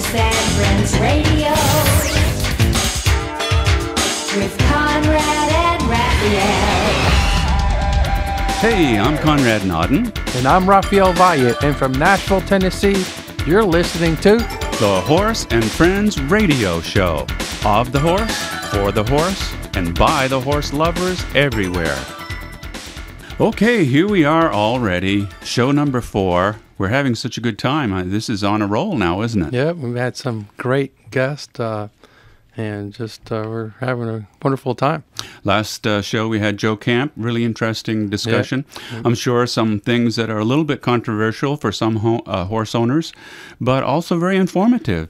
Horse and Friends Radio with Conrad and Raphael. Hey, I'm Conrad Nodden. And I'm Raphael Vaughn. And from Nashville, Tennessee, you're listening to The Horse and Friends Radio Show. Of the horse, for the horse, and by the horse lovers everywhere. Okay, here we are already. Show number 4. We're having such a good time. This is on a roll now, isn't it? Yeah, we've had some great guests, and just we're having a wonderful time. Last show we had Joe Camp, really interesting discussion. Yeah. I'm sure some things that are a little bit controversial for some horse owners, but also very informative.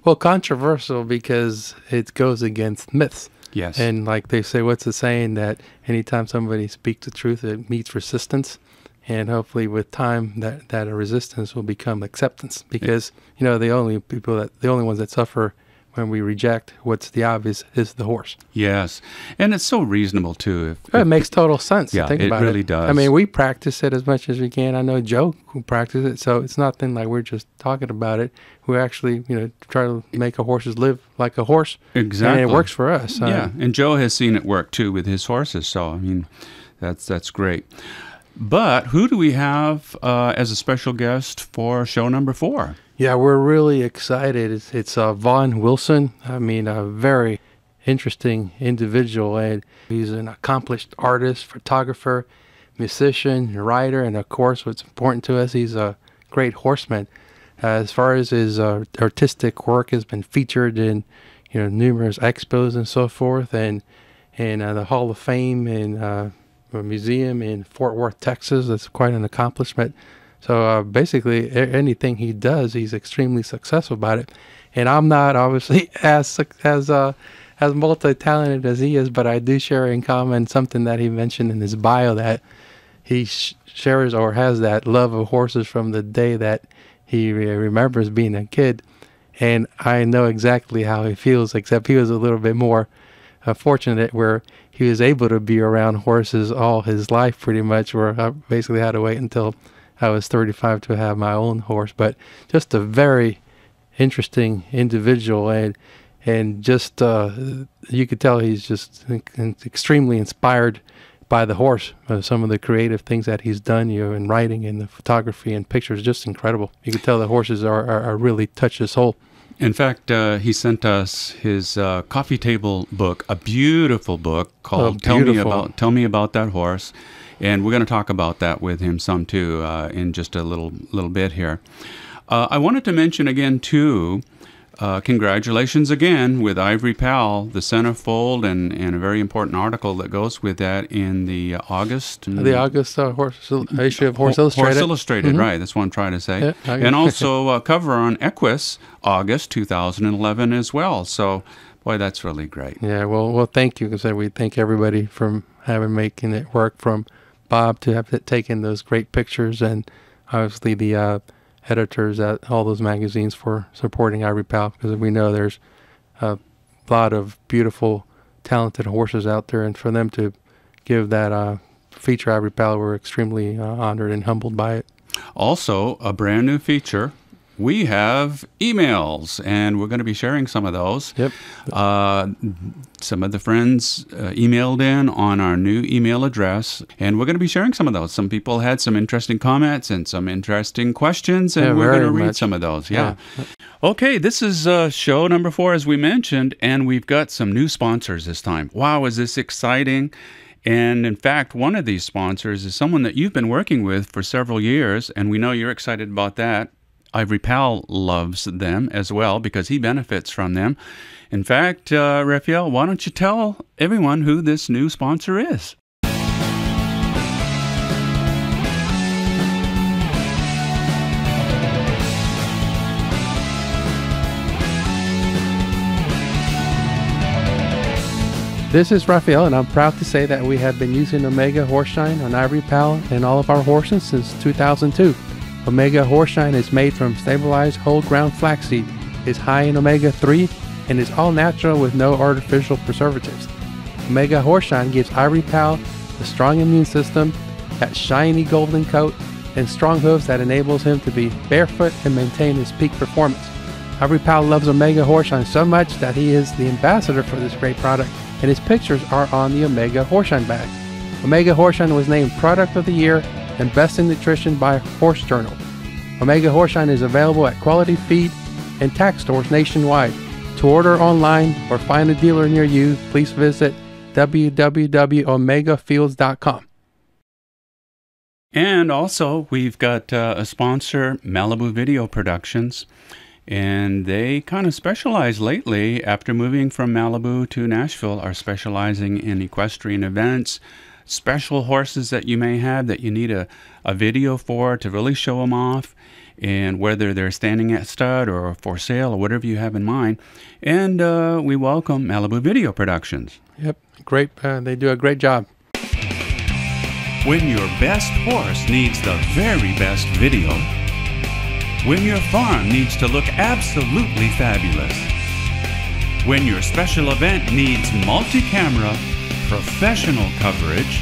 Well, controversial because it goes against myths. Yes. And like they say, what's the saying that anytime somebody speaks the truth, it meets resistance. And hopefully with time that a resistance will become acceptance, because, you know, the only ones that suffer when we reject what's the obvious is the horse. Yes. And it's so reasonable, too. It makes total sense to think about it. Yeah, it really does. I mean, we practice it as much as we can. I know Joe who practices it, so it's nothing like we're just talking about it. We actually, try to make our horses live like a horse. Exactly. And it works for us. Yeah, and Joe has seen it work, too, with his horses. So, I mean, that's great. But who do we have as a special guest for show number 4? Yeah, we're really excited. It's Vaughn Wilson. I mean, a very interesting individual, and he's an accomplished artist, photographer, musician, writer, and of course, what's important to us, he's a great horseman. As far as his artistic work has been featured in, numerous expos and so forth, and the Hall of Fame and a museum in Fort Worth, Texas. That's quite an accomplishment. So basically, anything he does, he's extremely successful about it. And I'm not obviously as multi-talented as he is, but I do share in common something that he mentioned in his bio, that he shares or has that love of horses from the day that he remembers being a kid. And I know exactly how he feels, except he was a little bit more fortunate, where he was able to be around horses all his life pretty much, where I basically had to wait until I was 35 to have my own horse. But just a very interesting individual, and just you could tell he's just extremely inspired by the horse. Some of the creative things that he's done, in writing and the photography and pictures, just incredible. You could tell the horses are really touch his soul. In fact, he sent us his coffee table book, a beautiful book called Tell Me About That Horse. And we're going to talk about that with him some, too, in just a little bit here. I wanted to mention again, too, congratulations again with Ivory Pal, the centerfold, and a very important article that goes with that in the August. The August issue of Horse Illustrated. Horse Illustrated, right. That's what I'm trying to say. Yeah, and also cover on Equus, August 2011 as well. So, boy, that's really great. Yeah, well, thank you. Because we thank everybody from making it work, from Bob to have taken those great pictures, and obviously the editors at all those magazines for supporting Ivory Pal, because we know there's a lot of beautiful, talented horses out there, and for them to give that feature Ivory Pal, we're extremely honored and humbled by it. Also, a brand new feature. We have emails, and we're going to be sharing some of those. Yep. Some of the friends emailed in on our new email address, and we're going to be sharing some of those. Some people had some interesting comments and some interesting questions, and we're going to read some of those. Yeah. Okay, this is show number 4, as we mentioned, and we've got some new sponsors this time. Wow, is this exciting? And in fact, one of these sponsors is someone that you've been working with for several years, and we know you're excited about that. Ivory Pal loves them as well because he benefits from them. In fact, Raphael, why don't you tell everyone who this new sponsor is? This is Raphael, and I'm proud to say that we have been using Omega Horseshine on Ivory Pal and all of our horses since 2002. Omega Horseshine is made from stabilized whole ground flaxseed, is high in omega-3, and is all natural with no artificial preservatives. Omega Horseshine gives Ivory Pal a strong immune system, that shiny golden coat, and strong hooves that enables him to be barefoot and maintain his peak performance. Every pal loves Omega Horshine so much that he is the ambassador for this great product, and his pictures are on the Omega Horshine bag. Omega Horshine was named Product of the Year and Best in Nutrition by Horse Journal. Omega Horshine is available at quality feed and tack stores nationwide. To order online or find a dealer near you, please visit www.omegafields.com. And also, we've got a sponsor, Malibu Video Productions, and they kind of specialize lately, after moving from Malibu to Nashville, are specializing in equestrian events, special horses that you may have that you need a video for to really show them off, and whether they're standing at stud or for sale or whatever you have in mind. And we welcome Malibu Video Productions. Yep, great. They do a great job. When your best horse needs the very best video, when your farm needs to look absolutely fabulous, when your special event needs multi-camera, professional coverage,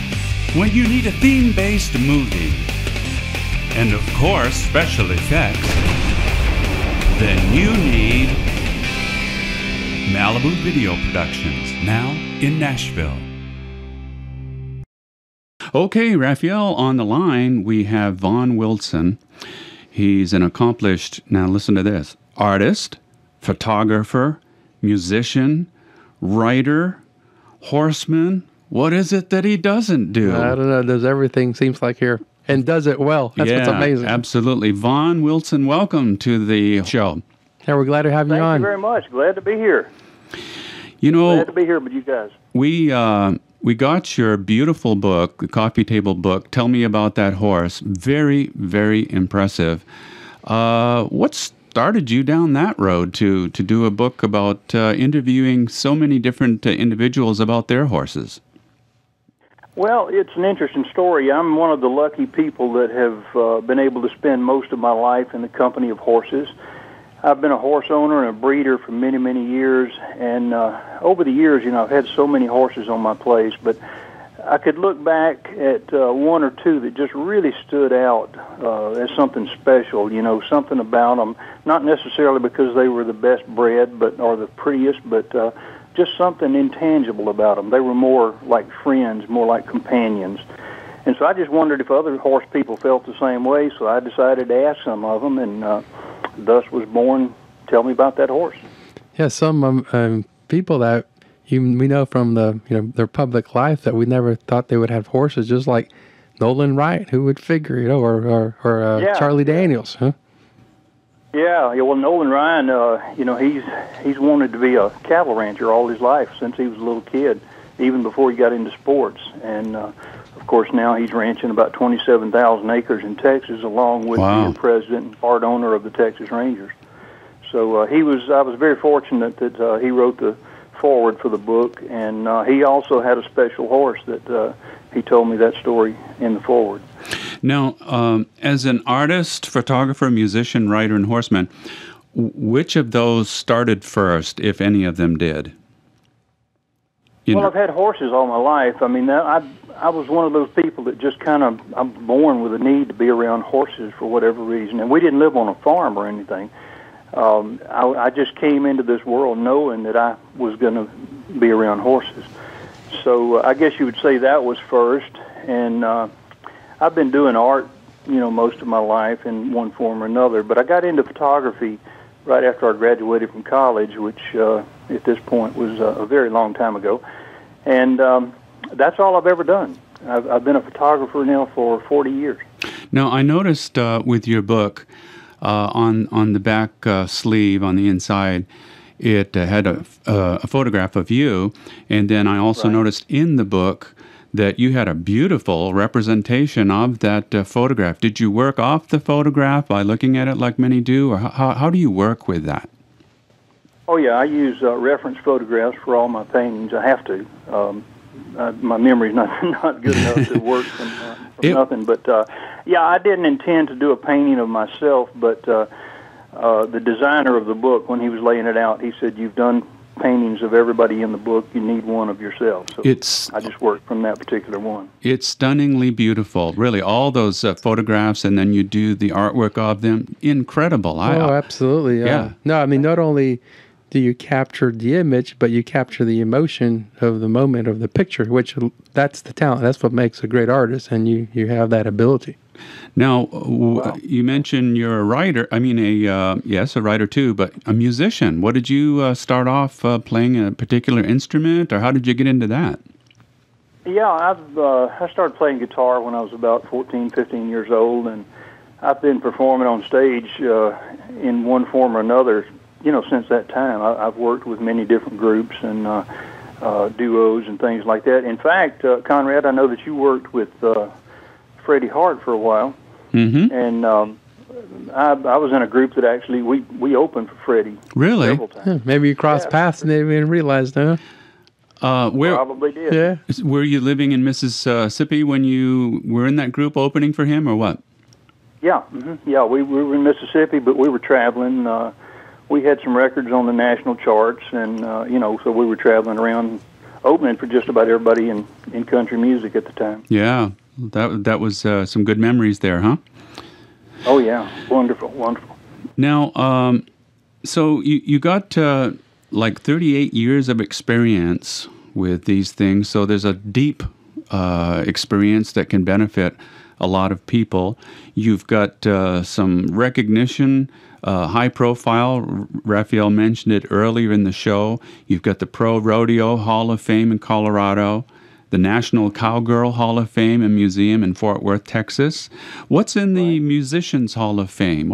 when you need a theme-based movie, and of course special effects, then you need Malibu Video Productions, now in Nashville. Okay, Raphael, on the line we have Vaughn Wilson. He's an accomplished, now listen to this, artist, photographer, musician, writer, horseman. What is it that he doesn't do? I don't know. Does everything, seems like here, and does it well. That's what's amazing. Absolutely. Vaughn Wilson, welcome to the show. Yeah, we're glad to have you on. Thank you very much. Glad to be here. You know, Glad to be here with you guys. We got your beautiful book, the coffee table book. Tell me about that horse. Very, very impressive. What started you down that road to do a book about interviewing so many different individuals about their horses? Well, it's an interesting story. I'm one of the lucky people that have been able to spend most of my life in the company of horses. I've been a horse owner and a breeder for many, many years, and over the years, I've had so many horses on my place, but I could look back at one or two that just really stood out as something special, something about them, not necessarily because they were the best bred or the prettiest, but just something intangible about them. They were more like friends, more like companions. And so I just wondered if other horse people felt the same way, so I decided to ask some of them, and thus was born, Tell Me About That Horse. Yeah, some people that we know from their public life that we never thought they would have horses, just like Nolan Wright, who would figure, or Charlie Daniels, huh? Yeah, well, Nolan Ryan, he's wanted to be a cattle rancher all his life since he was a little kid, even before he got into sports. And, of course, now he's ranching about 27,000 acres in Texas, along with being president and part owner of the Texas Rangers. So I was very fortunate that he wrote the foreword for the book, and he also had a special horse that he told me that story in the foreword. Now, as an artist, photographer, musician, writer, and horseman, which of those started first, if any of them did? Well, I've had horses all my life. I mean, I was one of those people that just I'm born with a need to be around horses for whatever reason. And we didn't live on a farm or anything. I just came into this world knowing that I was going to be around horses. So I guess you would say that was first. And I've been doing art, most of my life in one form or another. But I got into photography right after I graduated from college, which at this point was a very long time ago. And that's all I've ever done. I've been a photographer now for 40 years. Now, I noticed with your book, on the back sleeve, on the inside, it had a photograph of you. And then I also noticed in the book that you had a beautiful representation of that photograph. Did you work off the photograph by looking at it like many do, or how do you work with that? Oh, yeah, I use reference photographs for all my paintings. I have to. My memory's not good enough to work from nothing. But, yeah, I didn't intend to do a painting of myself, but the designer of the book, when he was laying it out, he said, "You've done paintings of everybody in the book, you need one of yourself. So I just worked from that particular one. It's stunningly beautiful, really. All those photographs, and then you do the artwork of them. Incredible. Absolutely. Yeah. No, I mean, not only do you capture the image, but you capture the emotion of the moment of the picture, which that's the talent. That's what makes a great artist, and you have that ability. Now, you mentioned you're a writer. I mean, a writer too, but a musician. What did you start off playing a particular instrument, or how did you get into that? Yeah, I started playing guitar when I was about 14, 15 years old, and I've been performing on stage in one form or another, since that time. I've worked with many different groups and duos and things like that. In fact, Conrad, I know that you worked with Freddie Hart for a while, and I was in a group that actually we opened for Freddie. Really? Several times. Maybe you crossed paths and they didn't even realize, huh? Where Probably did. Yeah. were you living in Mississippi when you were in that group opening for him, or what? Yeah, yeah. We were in Mississippi, but we were traveling. We had some records on the national charts, and so we were traveling around, opening for just about everybody in country music at the time. Yeah, that was some good memories there, huh? Oh yeah, wonderful. Now, so you got like 38 years of experience with these things, so there's a deep experience that can benefit a lot of people. You've got some recognition, high profile. Raphael mentioned it earlier in the show. You've got the Pro Rodeo Hall of Fame in Colorado, the National Cowgirl Hall of Fame and Museum in Fort Worth, Texas. What's in the Musicians Hall of Fame?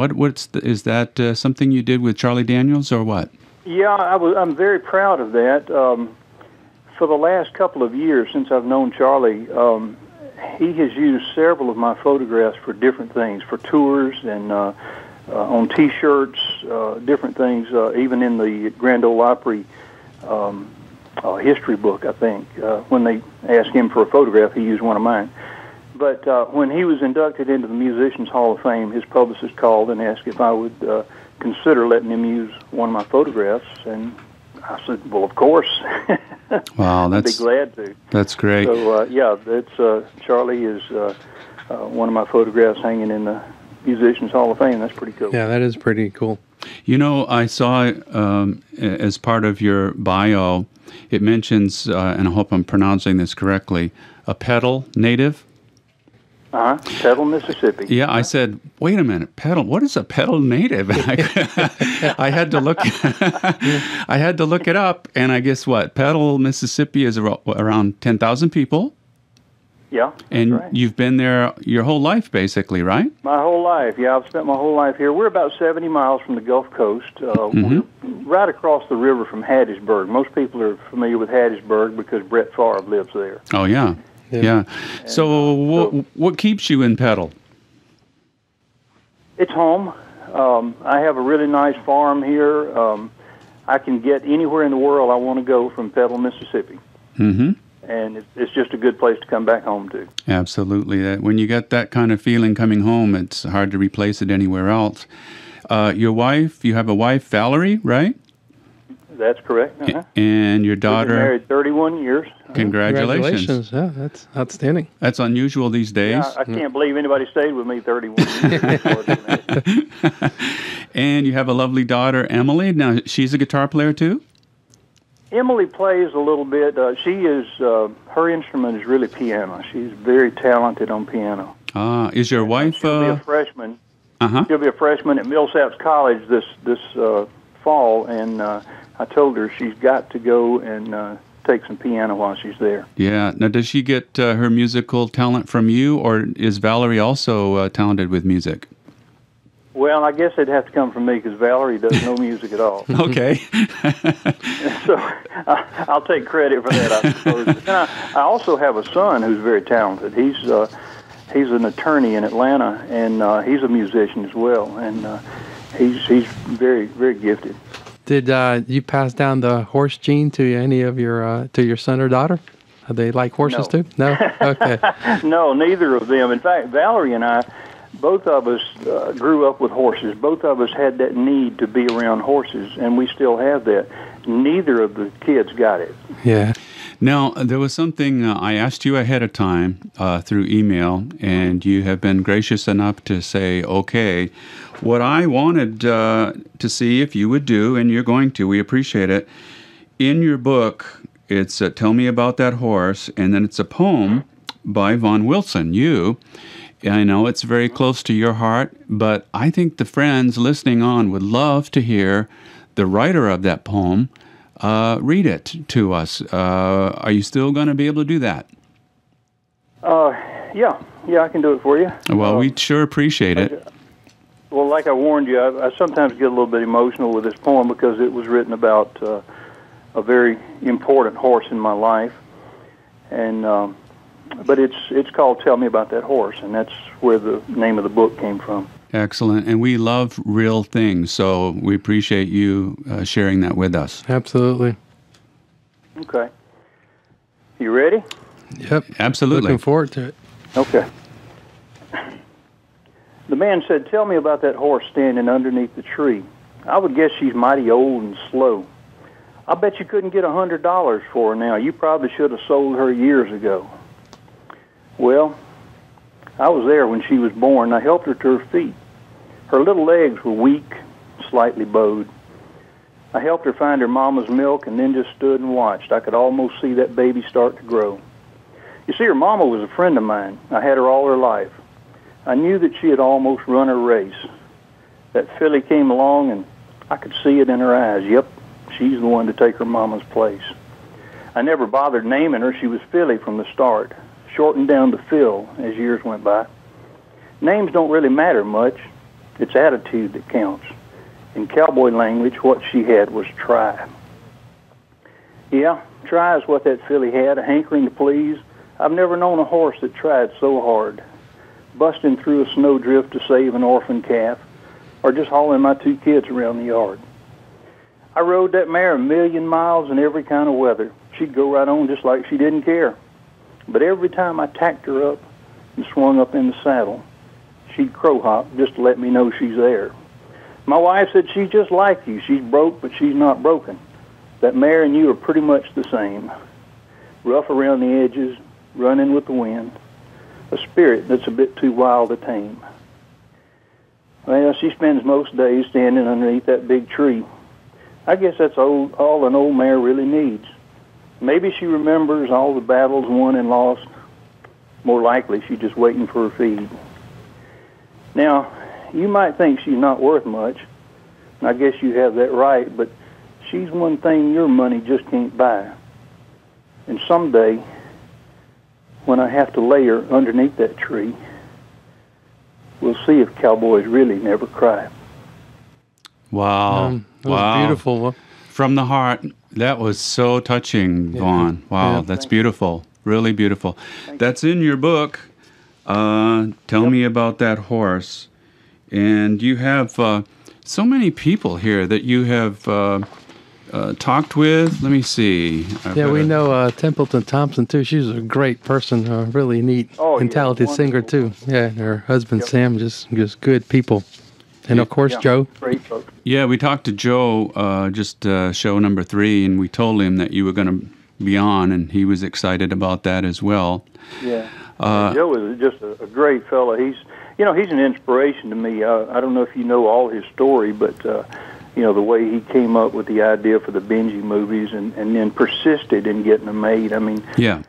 Is that something you did with Charlie Daniels or what? Yeah, I'm very proud of that. For the last couple of years since I've known Charlie, he has used several of my photographs for different things, for tours and on T-shirts, different things, even in the Grand Ole Opry history book, I think. When they asked him for a photograph, he used one of mine. But when he was inducted into the Musicians Hall of Fame, his publicist called and asked if I would consider letting him use one of my photographs, and I said, well, of course. Wow, I'd be glad to. That's great. So, that's Charlie is one of my photographs hanging in the Musicians Hall of Fame. That's pretty cool. Yeah, that is pretty cool. I saw as part of your bio, it mentions, and I hope I'm pronouncing this correctly, a Petal native. Petal, Mississippi. Yeah, I said, wait a minute, Petal. What is a Petal native? And I had to look. I had to look it up, and I guess what Petal, Mississippi is around 10,000 people. Yeah, and right. You've been there your whole life, basically, right? My whole life. Yeah, I've spent my whole life here. We're about 70 miles from the Gulf Coast. We're right across the river from Hattiesburg. Most people are familiar with Hattiesburg because Brett Favre lives there. Oh yeah. Yeah. So what keeps you in Petal? It's home. I have a really nice farm here. I can get anywhere in the world I want to go from Petal, Mississippi. Mm-hmm. And it's just a good place to come back home to. Absolutely. When you get that kind of feeling coming home, it's hard to replace it anywhere else. You have a wife, Valerie, right? That's correct. And your daughter? We've been married 31 years. Congratulations. Yeah, that's outstanding. That's unusual these days. Yeah, I can't believe anybody stayed with me 31 years. And you have a lovely daughter, Emily. Now, she's a guitar player too? Emily plays a little bit. Her instrument is really piano. She's very talented on piano. Is your wife? She'll be a freshman. She'll be a freshman at Millsaps College this fall, and I told her she's got to go and take some piano while she's there. Yeah. Now, does she get her musical talent from you, or is Valerie also talented with music? Well, I guess it'd have to come from me because Valerie does no music at all. Okay. So I'll take credit for that, I suppose. And I also have a son who's very talented. He's an attorney in Atlanta, and he's a musician as well, and he's very, very gifted. Did you pass down the horse gene to any of your son or daughter? They like horses too? No? Okay. No, neither of them. In fact, Valerie and I both of us grew up with horses. Both of us had that need to be around horses, and we still have that. Neither of the kids got it. Yeah. Now, there was something I asked you ahead of time through email, and you have been gracious enough to say, okay. What I wanted to see if you would do, and you're going to, we appreciate it. In your book, it's Tell Me About That Horse, and then it's a poem by Vaughn Wilson, you. I know it's very close to your heart, but I think the friends listening on would love to hear the writer of that poem read it to us. Are you still going to be able to do that? Yeah, I can do it for you. Well, we'd sure appreciate it. Well, like I warned you, I sometimes get a little bit emotional with this poem because it was written about a very important horse in my life, and but it's called "Tell Me About That Horse," and that's where the name of the book came from. Excellent, and we love real things, so we appreciate you sharing that with us. Absolutely. Okay. You ready? Yep. Absolutely. Looking forward to it. Okay. The man said, "Tell me about that horse standing underneath the tree. I would guess she's mighty old and slow. I bet you couldn't get $100 for her now. You probably should have sold her years ago." Well, I was there when she was born. I helped her to her feet. Her little legs were weak, slightly bowed. I helped her find her mama's milk and then just stood and watched. I could almost see that baby start to grow. You see, her mama was a friend of mine. I had her all her life. I knew that she had almost run her race. That filly came along, and I could see it in her eyes. Yep, she's the one to take her mama's place. I never bothered naming her. She was Philly from the start, shortened down to Phil as years went by. Names don't really matter much. It's attitude that counts. In cowboy language, what she had was try. Yeah, try is what that filly had, a hankering to please. I've never known a horse that tried so hard, busting through a snowdrift to save an orphan calf, or just hauling my 2 kids around the yard. I rode that mare 1,000,000 miles in every kind of weather. She'd go right on just like she didn't care. But every time I tacked her up and swung up in the saddle, she'd crow hop just to let me know she's there. My wife said, "She's just like you. She's broke, but she's not broken. That mare and you are pretty much the same. Rough around the edges, running with the wind. A spirit that's a bit too wild to tame." Well, she spends most days standing underneath that big tree. I guess that's all an old mare really needs. Maybe she remembers all the battles won and lost. More likely, she's just waiting for her feed. Now, you might think she's not worth much. I guess you have that right, but she's one thing your money just can't buy. And someday, when I have to lay her underneath that tree, we'll see if cowboys really never cry. Wow. That was beautiful. From the heart. That was so touching, Vaughn. Wow, Yeah. that's beautiful. Really beautiful. That's in your book. Tell me about that horse. And you have so many people here that you have talked with. Let me see. We know Templeton Thompson, too. She's a great person, a really neat and talented singer, too. Yeah, and her husband, Sam, just good people. And, of course, Joe. Great folks. Yeah, we talked to Joe just show number 3, and we told him that you were going to be on, and he was excited about that as well. Yeah. Joe is just a great fellow. He's an inspiration to me. I don't know if you know all his story, but the way he came up with the idea for the Benji movies and then persisted in getting them made. I mean, yeah.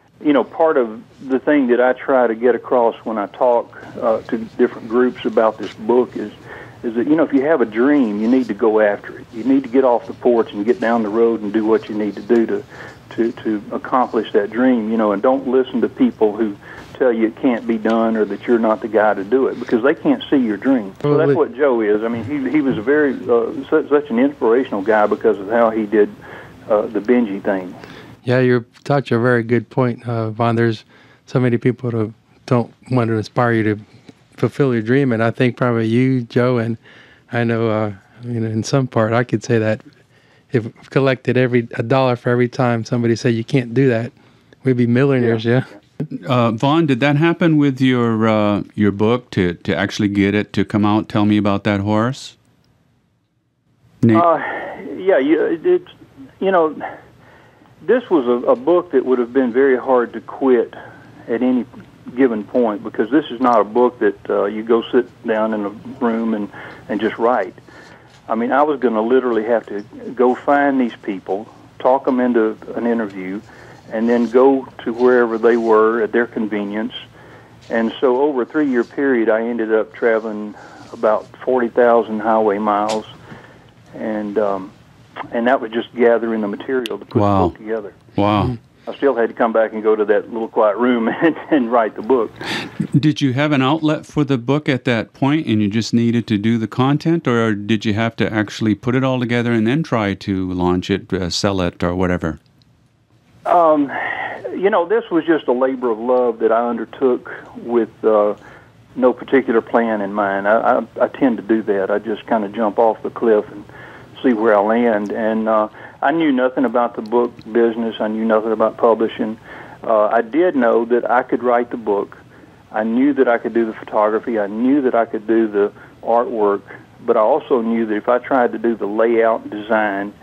Part of the thing that I try to get across when I talk to different groups about this book is that, if you have a dream, you need to go after it. You need to get off the porch and get down the road and do what you need to do to accomplish that dream, and don't listen to people who tell you it can't be done or that you're not the guy to do it, because they can't see your dream. So that's what Joe is. I mean, he was a very such an inspirational guy because of how he did the Benji thing. Yeah, you touched a very good point, Vaughn. There's so many people who don't want to inspire you to fulfill your dream, and I think probably you, Joe, and I know in some part I could say that if we collected $1 for every time somebody said you can't do that, we'd be millionaires. Yeah. Vaughn, did that happen with your book to actually get it to come out? Tell me about that horse. Nate? Yeah, this was a book that would have been very hard to quit at any given point, because this is not a book that you go sit down in a room and just write. I mean, I was going to literally have to go find these people, talk them into an interview, and then go to wherever they were at their convenience. And so over a 3-year period, I ended up traveling about 40,000 highway miles, and that was just gathering the material to put the book together. Wow. I still had to come back and go to that little quiet room and write the book. Did you have an outlet for the book at that point, and you just needed to do the content, or did you have to actually put it all together and then try to launch it, sell it, or whatever? This was just a labor of love that I undertook with no particular plan in mind. I tend to do that. I just kind of jump off the cliff and see where I land. And I knew nothing about the book business. I knew nothing about publishing. I did know that I could write the book. I knew that I could do the photography. I knew that I could do the artwork. But I also knew that if I tried to do the layout and design,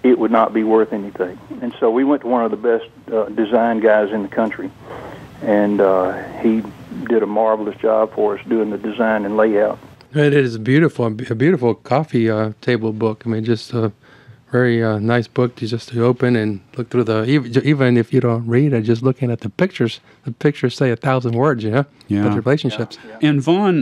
it would not be worth anything. And so we went to one of the best design guys in the country, and he did a marvelous job for us doing the design and layout. It is a beautiful coffee table book. I mean, just a very nice book to open and look through even if you don't read it, just looking at the pictures say 1,000 words, with the relationships. Yeah. And Vaughn,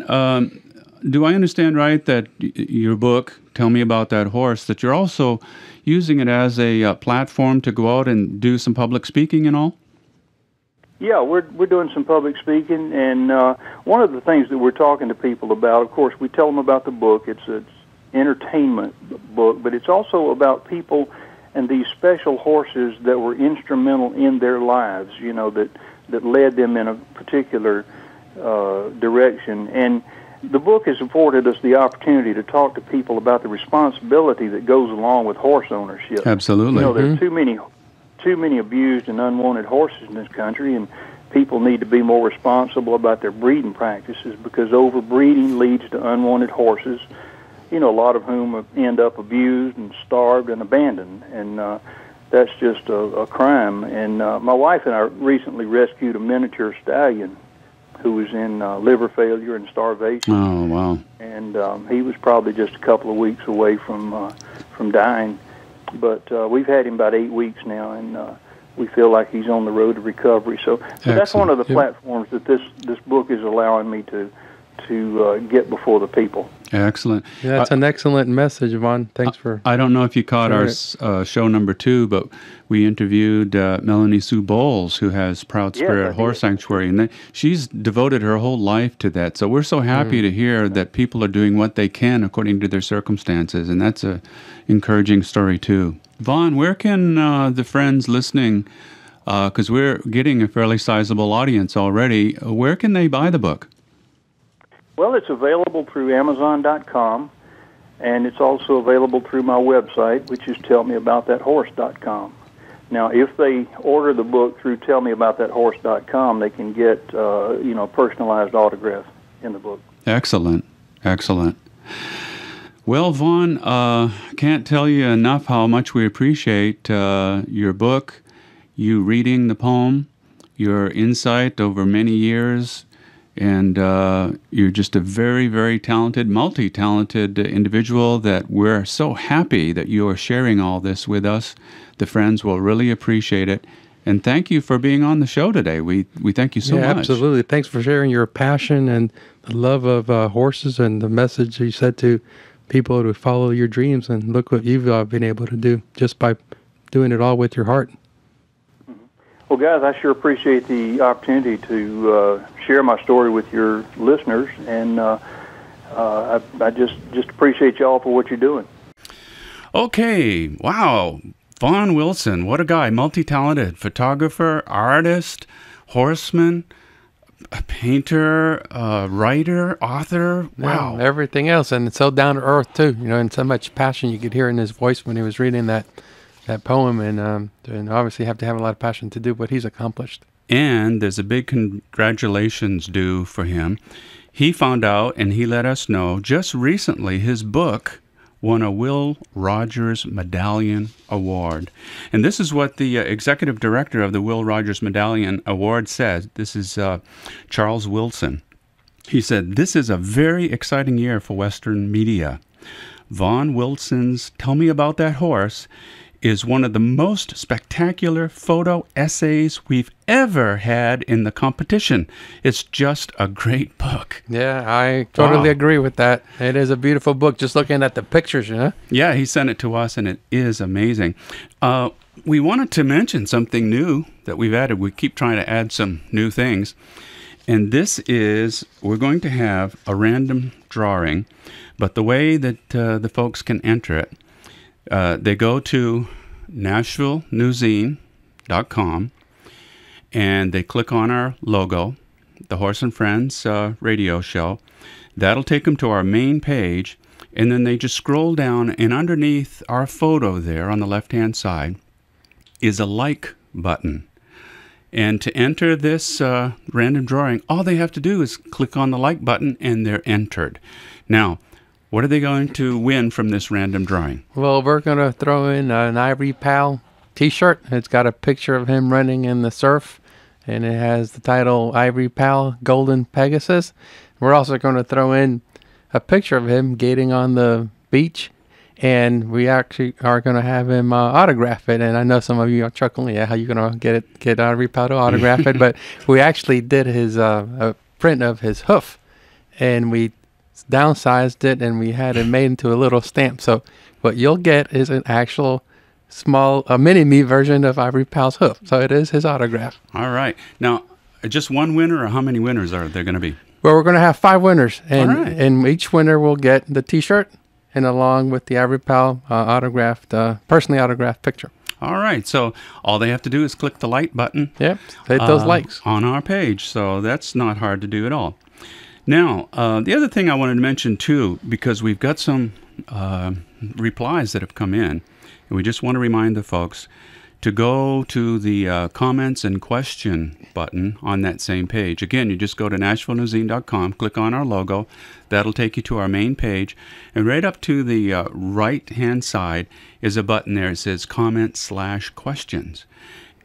do I understand right that your book, Tell Me About That Horse, that you're also using it as a platform to go out and do some public speaking and all? Yeah, we're doing some public speaking, and one of the things that we're talking to people about, of course, we tell them about the book. It's an entertainment book, but it's also about people and these special horses that were instrumental in their lives, that led them in a particular direction. And the book has afforded us the opportunity to talk to people about the responsibility that goes along with horse ownership. Absolutely. There are too many abused and unwanted horses in this country, and people need to be more responsible about their breeding practices, because overbreeding leads to unwanted horses, a lot of whom end up abused and starved and abandoned, and that's just a crime. And my wife and I recently rescued a miniature stallion who was in liver failure and starvation. Oh, wow. And he was probably just a couple of weeks away from dying. But we've had him about 8 weeks now, and we feel like he's on the road to recovery. So that's one of the platforms that this book is allowing me to get before the people. Excellent. Yeah, that's an excellent message, Vaughn. Thanks for... I don't know if you caught our show number 2, but we interviewed Melanie Sue Bowles, who has Proud Spirit Horse Sanctuary, and she's devoted her whole life to that. So we're so happy to hear that people are doing what they can according to their circumstances, and that's an encouraging story too. Vaughn, where can the friends listening, because we're getting a fairly sizable audience already, where can they buy the book? Well, it's available through Amazon.com, and it's also available through my website, which is tellmeaboutthathorse.com. Now, if they order the book through tellmeaboutthathorse.com, they can get personalized autograph in the book. Excellent. Well, Vaughn, can't tell you enough how much we appreciate your book, you reading the poem, your insight over many years. And you're just a very, very talented, multi-talented individual that we're so happy that you are sharing all this with us. The friends will really appreciate it. And thank you for being on the show today. We thank you so much. Absolutely. Thanks for sharing your passion and the love of horses and the message you said to people to follow your dreams. And look what you've been able to do just by doing it all with your heart. Well, guys, I sure appreciate the opportunity to share my story with your listeners, and I just appreciate y'all for what you're doing. Okay, wow. Vaughn Wilson, what a guy. Multi-talented photographer, artist, horseman, a painter, writer, author. Wow. Yeah, everything else, and it's so down to earth, too, and so much passion you could hear in his voice when he was reading that poem, and obviously have to have a lot of passion to do what he's accomplished. And there's a big congratulations due for him. He found out, and he let us know, just recently his book won a Will Rogers Medallion Award. And this is what the executive director of the Will Rogers Medallion Award said. This is Charles Wilson. He said, "This is a very exciting year for Western media. Vaughn Wilson's Tell Me About That Horse is one of the most spectacular photo essays we've ever had in the competition. It's just a great book." Yeah, I totally agree with that. It is a beautiful book, just looking at the pictures, you know? Yeah, he sent it to us, and it is amazing. We wanted to mention something new that we've added. We keep trying to add some new things. And this is, we're going to have a random drawing, but the way that the folks can enter it, they go to NashvilleNewsZine.com and they click on our logo, the Horse and Friends radio show. That'll take them to our main page, and then they just scroll down, and underneath our photo there on the left-hand side is a like button. And to enter this random drawing, all they have to do is click on the like button, and they're entered. Now, what are they going to win from this random drawing? Well, we're going to throw in an Ivory Pal t-shirt. It's got a picture of him running in the surf, and it has the title Ivory Pal Golden Pegasus. We're also going to throw in a picture of him gating on the beach, and we actually are going to have him autograph it. And I know some of you are chuckling, yeah, how you going to get Ivory Pal to autograph it? But we actually did his a print of his hoof, and we downsized it, and we had it made into a little stamp. So what you'll get is an actual small, mini-me version of Ivory Pal's hoof. So it is his autograph. All right. Now, just one winner, or how many winners are there going to be? Well, we're going to have 5 winners, and, All right. and each winner will get the t-shirt, and along with the Ivory Pal personally autographed picture. All right. So all they have to do is click the like button. Yep. Hit those likes. On our page. So that's not hard to do at all. Now, the other thing I wanted to mention, too, because we've got some replies that have come in, and we just want to remind the folks to go to the comments and question button on that same page. Again, you just go to NashvilleNewsZine.com, click on our logo. That'll take you to our main page. And right up to the right-hand side is a button there. It says comment/questions.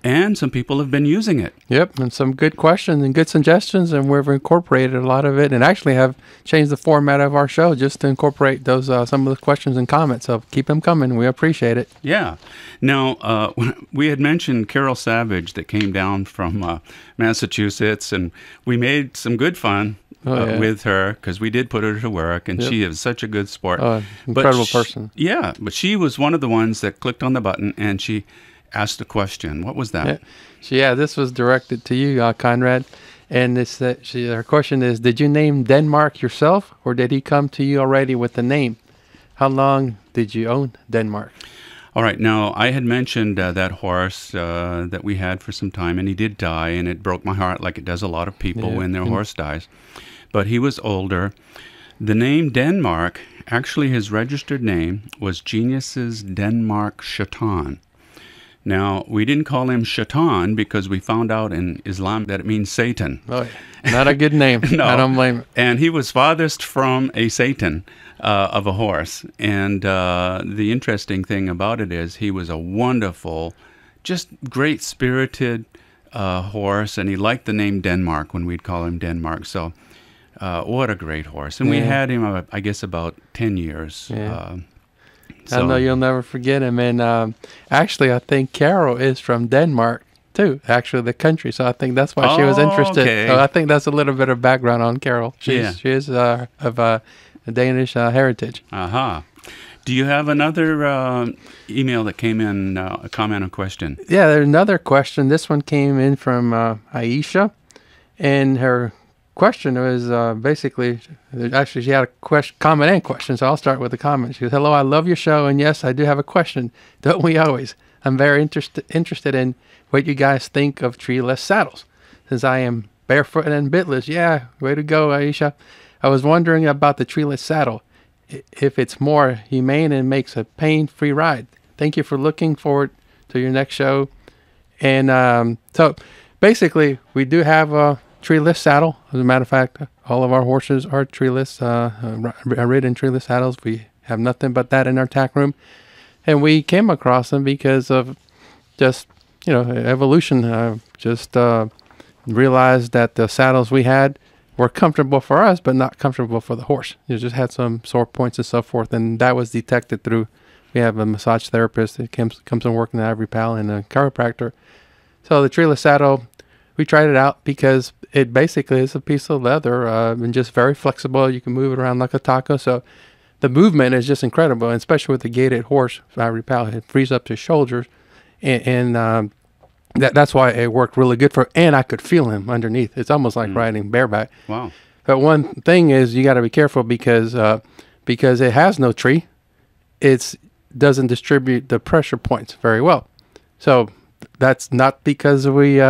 And some people have been using it. Yep, and some good questions and good suggestions, and we've incorporated a lot of it, and actually have changed the format of our show just to incorporate those some of the questions and comments. So keep them coming. We appreciate it. Yeah. Now, we had mentioned Carol Savage that came down from Massachusetts, and we made some good fun with her, because we did put her to work, and she is such a good sport. Incredible person. Yeah, but she was one of the ones that clicked on the button, and she asked a question. What was that? Yeah, this was directed to you, Conrad. And her question is, did you name Denmark yourself, or did he come to you already with the name? How long did you own Denmark? All right. Now, I had mentioned that horse that we had for some time, and he did die, and it broke my heart, like it does a lot of people when their horse dies. But he was older. The name Denmark, actually his registered name was Genius's Denmark Shaitan. Now, we didn't call him Shaitan because we found out in Islam that it means Satan. Oh, not a good name. No. I don't blame it. And he was farthest from a Satan of a horse. And the interesting thing about it is he was a wonderful, just great-spirited horse, and he liked the name Denmark when we'd call him Denmark. So what a great horse. And we had him, I guess, about 10 years. Yeah. I know you'll never forget him. And actually, I think Carol is from Denmark, too, actually, the country. So I think that's why she was interested. Okay. So I think that's a little bit of background on Carol. She is of Danish heritage. Uh-huh. Do you have another email that came in, a comment or question? Yeah, there's another question. This one came in from Aisha, and her question was basically, actually she had a comment and question, so I'll start with the comment. She goes, "Hello, I love your show, and yes, I do have a question. Don't we always? I'm very interested in what you guys think of treeless saddles, since I am barefoot and bitless." Yeah, way to go, Aisha. "I was wondering about the treeless saddle, if it's more humane and makes a pain-free ride. Thank you for looking forward to your next show." And so basically, we do have a treeless saddle. As a matter of fact, all of our horses are treeless, ridden treeless saddles. We have nothing but that in our tack room. And we came across them because of just, evolution. Just realized that the saddles we had were comfortable for us, but not comfortable for the horse. You just had some sore points and so forth. And that was detected through, we have a massage therapist that comes and works in the Ivory Pal and a chiropractor. So the treeless saddle, we tried it out because it basically is a piece of leather and just very flexible. You can move it around like a taco. So the movement is just incredible, and especially with the gaited horse, Ivory Pal, it frees up his shoulders. And that's why it worked really good for, and I could feel him underneath. It's almost like riding bareback. Wow. But one thing is you got to be careful because it has no tree. It doesn't distribute the pressure points very well. So that's not because we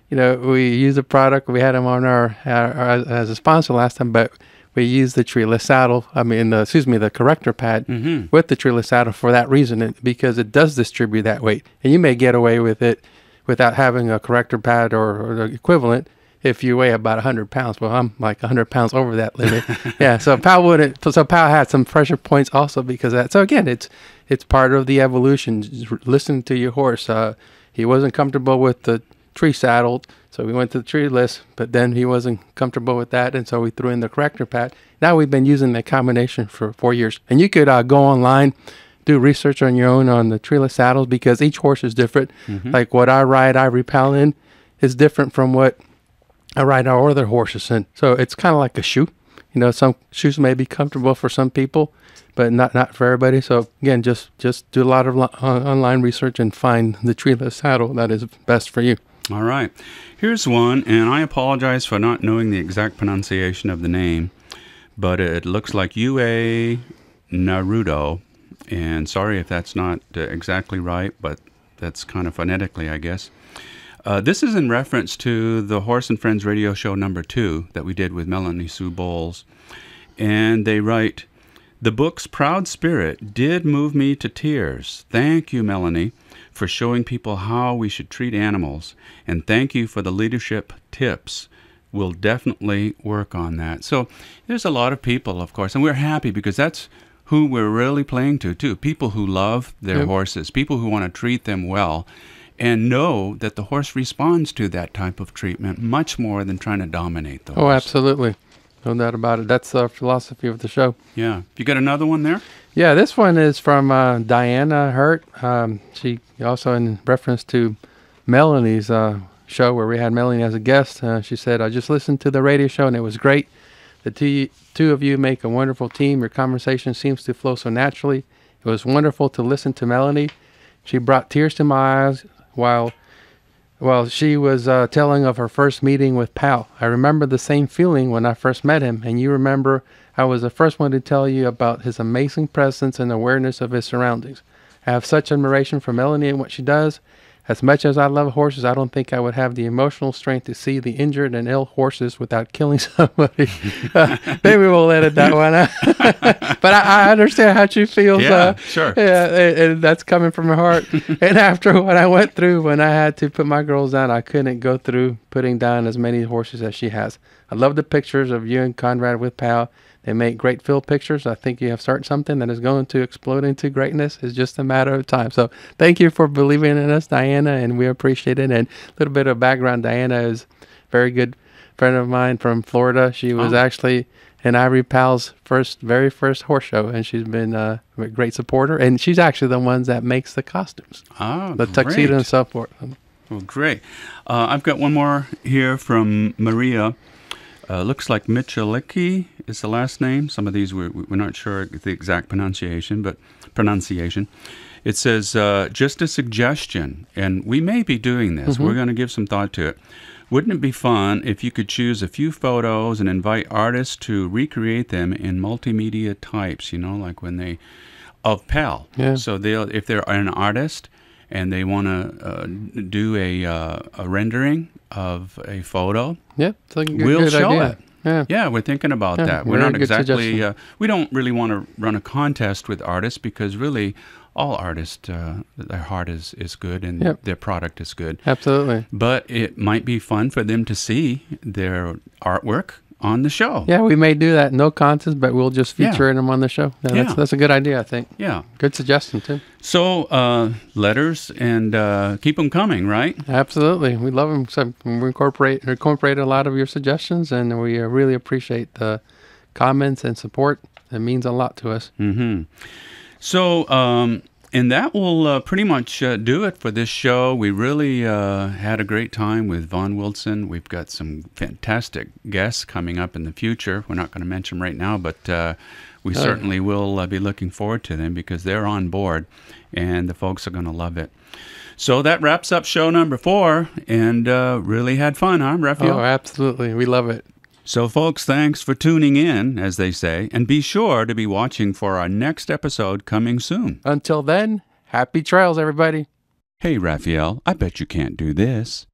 use a product. We had him on our as a sponsor last time, but we used the treeless saddle. The corrector pad with the treeless saddle for that reason, because it does distribute that weight, and you may get away with it without having a corrector pad or the equivalent if you weigh about 100 pounds. Well, I'm like 100 pounds over that limit. Yeah, so Pal wouldn't. So Pal had some pressure points also because of that. So again, it's part of the evolution. Just listen to your horse. He wasn't comfortable with the tree saddled, so we went to the treeless, but then he wasn't comfortable with that, and so we threw in the corrector pad. Now we've been using that combination for 4 years. And you could go online, do research on your own on the treeless saddles, because each horse is different. Like what I ride Ivory Pal in is different from what I ride our other horses in. So it's kind of like a shoe. Some shoes may be comfortable for some people, but not for everybody. So again, just do a lot of online research and find the treeless saddle that is best for you. All right. Here's one, and I apologize for not knowing the exact pronunciation of the name, but it looks like UA Naruto, and sorry if that's not exactly right, but that's kind of phonetically, I guess. This is in reference to the Horse and Friends radio show number 2 that we did with Melanie Sue Bowles, and they write, "The book's proud spirit did move me to tears. Thank you, Melanie, for showing people how we should treat animals, and thank you for the leadership tips. We'll definitely work on that." So there's a lot of people, of course, and we're happy because that's who we're really playing to, too. People who love their horses, people who want to treat them well, and know that the horse responds to that type of treatment much more than trying to dominate the horse. Oh, absolutely. No doubt about it. That's the philosophy of the show. Yeah. You got another one there? Yeah, this one is from Diana Hurt. She also, in reference to Melanie's show where we had Melanie as a guest, she said, "I just listened to the radio show and it was great. The two of you make a wonderful team. Your conversation seems to flow so naturally. It was wonderful to listen to Melanie. She brought tears to my eyes while she was telling of her first meeting with Pal. I remember the same feeling when I first met him, and you remember I was the first one to tell you about his amazing presence and awareness of his surroundings. I have such admiration for Melanie and what she does. As much as I love horses, I don't think I would have the emotional strength to see the injured and ill horses without killing somebody." Maybe we'll edit that one out. But I understand how she feels. Yeah, sure. Yeah, and that's coming from her heart. And after what I went through when I had to put my girls down, I couldn't go through putting down as many horses as she has. I love the pictures of you and Conrad with Pal. They make great field pictures. I think you have started something that is going to explode into greatness. It's just a matter of time. So thank you for believing in us, Diana, and we appreciate it. And a little bit of background, Diana is a very good friend of mine from Florida. She was actually in Ivory Pal's very first horse show, and she's been a great supporter. And she's actually the one that makes the costumes, the tuxedo and so forth. Well, great. I've got one more here from Maria. Looks like Michalicki is the last name. Some of these we're not sure the exact pronunciation. It says, just a suggestion, and we may be doing this. We're going to give some thought to it. Wouldn't it be fun if you could choose a few photos and invite artists to recreate them in multimedia types, like of Pal. Yeah. So if they're an artist and they want to do a rendering of a photo, we'll show it. Yeah, we're thinking about that. We're not exactly, we don't really want to run a contest with artists because really all artists, their heart is good and their product is good. Absolutely. But it might be fun for them to see their artwork on the show. Yeah, we may do that. No contest, but we'll just feature them on the show. That's a good idea, I think. Yeah. Good suggestion, too. So, letters and keep them coming, right? Absolutely. We love them. So we incorporate a lot of your suggestions, and we really appreciate the comments and support. It means a lot to us. Mm-hmm. So, and that will pretty much do it for this show. We really had a great time with Vaughn Wilson. We've got some fantastic guests coming up in the future. We're not going to mention them right now, but we certainly will be looking forward to them because they're on board, and the folks are going to love it. So that wraps up show number 4, and really had fun, huh, Raphael? Oh, absolutely. We love it. So, folks, thanks for tuning in, as they say, and be sure to be watching for our next episode coming soon. Until then, happy trails, everybody. Hey, Raphael, I bet you can't do this.